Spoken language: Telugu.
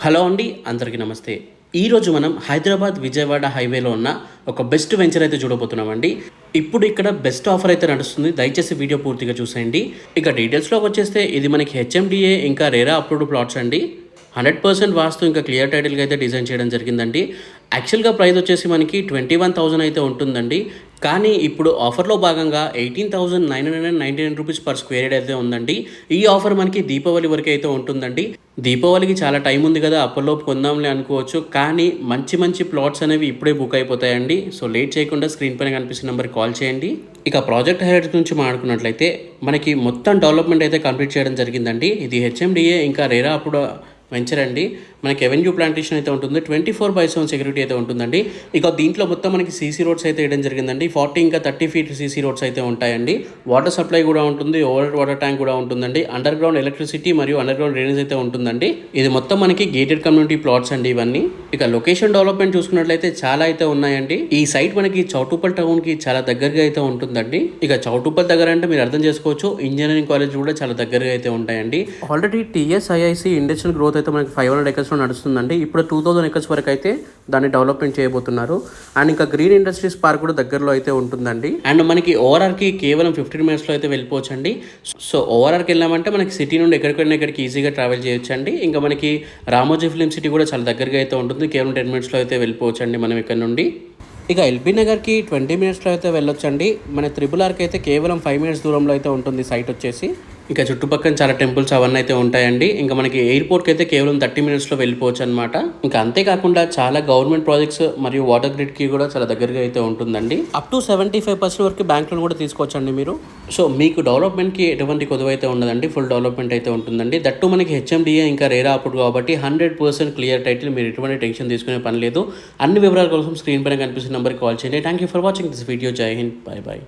హలో అండి, అందరికీ నమస్తే. ఈరోజు మనం హైదరాబాద్ విజయవాడ హైవేలో ఉన్న ఒక బెస్ట్ వెంచర్ అయితే చూడబోతున్నామండి. ఇప్పుడు ఇక్కడ బెస్ట్ ఆఫర్ అయితే నడుస్తుంది. దయచేసి వీడియో పూర్తిగా చూసేయండి. ఇక డీటెయిల్స్లోకి వచ్చేస్తే ఇది మనకి హెచ్ఎండిఏ ఇంకా రేరా అప్రూవ్డ్ ప్లాట్స్ అండి. 100% వాస్తు ఇంకా క్లియర్ టైటిల్గా అయితే డిజైన్ చేయడం జరిగిందండి. యాక్చువల్గా ప్రైస్ వచ్చేసి మనకి 21,000 అయితే ఉంటుందండి. కానీ ఇప్పుడు ఆఫర్లో భాగంగా 18,999 రూపీస్ పర్ స్క్వేర్ యార్డ్ అయితే ఉందండి. ఈ ఆఫర్ మనకి దీపావళి వరకు అయితే ఉంటుందండి. దీపావళికి చాలా టైం ఉంది కదా, అప్పటిలోపు కొందాంలే అనుకోవచ్చు. కానీ మంచి మంచి ప్లాట్స్ అనేవి ఇప్పుడే బుక్ అయిపోతాయండి. సో లేట్ చేయకుండా స్క్రీన్ పైన కనిపిస్తున్న నెంబర్కి కాల్ చేయండి. ఇక ప్రాజెక్ట్ హైలైట్స్ గురించి మాట్లాడుకున్నట్లయితే మనకి మొత్తం డెవలప్మెంట్ అయితే కంప్లీట్ చేయడం జరిగిందండి. ఇది హెచ్ఎండిఏ ఇంకా రేరా అప్పుడు వెంచర్ అండి. మనకి ఎవెన్యూ ప్లాంటేషన్ అయితే ఉంటుంది. 24/7 సెక్యూరిటీ అయితే ఉంటుందండి. ఇక దీంట్లో మొత్తం మనకి సీసీ రోడ్స్ అయితే వేయడం జరిగిందండి. 40 ఇంకా 30 ఫీట్ సీసీ రోడ్స్ అయితే ఉంటాయండి. వాటర్ సప్లై కూడా ఉంటుంది. ఓవర్ వాటర్ ట్యాంక్ కూడా ఉంటుందండి. అండర్ గ్రౌండ్ ఎలక్ట్రిసిటీ మరియు అండర్ గ్రౌండ్ డ్రైనేజ్ అయితే ఉంటుందండి. ఇది మొత్తం మనకి గేటెడ్ కమ్యూనిటీ ప్లాట్స్ అండి ఇవన్నీ. ఇక లొకేషన్ డెవలప్మెంట్ చూసుకున్నట్లయితే చాలా అయితే ఉన్నాయండి. ఈ సైట్ మనకి చౌటుప్పల్ టౌన్ కి చాలా దగ్గరగా అయితే ఉంటుందండి. ఇక చౌటుప్పల్ దగ్గర అంటే మీరు అర్థం చేసుకోవచ్చు, ఇంజనీరింగ్ కాలేజ్ కూడా చాలా దగ్గరగా అయితే ఉంటాయండి. ఆల్రెడీ టీఎస్ఐఐసి ఇండస్ట్రియల్ గ్రోత్ అయితే మనకి 500 acres నడుస్తుందండి. ఇప్పుడు 2000 acres వరకు అయితే దాన్ని డెవలప్మెంట్ చేయబోతున్నారు. అండ్ ఇంకా గ్రీన్ ఇండస్ట్రీస్ పార్క్ కూడా దగ్గరలో అయితే ఉంటుందండి. అండ్ మనకి ఓఆర్ఆర్కి కేవలం 15 minutesలో అయితే వెళ్ళిపోవచ్చు అండి. సో ఓఆర్ఆర్కి వెళ్ళామంటే మనకి సిటీ నుండి ఎక్కడికి ఈజీగా ట్రావెల్ చేయొచ్చు అండి. ఇంకా మనకి రామోజీ ఫిలిం సిటీ కూడా చాలా దగ్గరగా అయితే ఉంటుంది. కేవలం 10 minutesలో అయితే వెళ్ళిపోవచ్చు అండి మనం ఇక్కడ నుండి. ఇక ఎల్బీ నగర్కి 20 minutesలో అయితే వెళ్ళొచ్చండి. మన త్రిబుల్ ఆర్కి అయితే కేవలం 5 minutes దూరంలో అయితే ఉంటుంది సైట్ వచ్చేసి. ఇంకా చుట్టుపక్కల చాలా టెంపుల్స్ అవన్నీ అయితే ఉంటాయండి. ఇంకా మనకి ఎయిర్పోర్ట్కి అయితే కేవలం 30 minutesలో వెళ్ళిపోవచ్చు అనమాట. ఇంకా అంతేకాకుండా చాలా గవర్నమెంట్ ప్రాజెక్ట్స్ మరియు వాటర్ గ్రిడ్కి కూడా చాలా దగ్గరగా అయితే ఉంటుందండి. అప్ టు 75% వరకు బ్యాంక్ లోన్ కూడా తీసుకోవచ్చండి మీరు. సో మీకు డెవలప్మెంట్కి ఎటువంటి కొదువు అయితే ఉండదండి. ఫుల్ డెవలప్మెంట్ అయితే ఉంటుందండి. దట్టు మనకి హెచ్ఎండిఏ ఇంకా రేరా అప్పుడు కాబట్టి 100% క్లియర్ టైటిల్. మీరు ఎటువంటి టెన్షన్ తీసుకునే పని లేదు. అన్ని వివరాల కోసం స్క్రీన్ పైన కనిపిస్తున్న నెంబర్కి కాల్ చేయండి. Thank you for watching this video. జై హింద్, బై బై.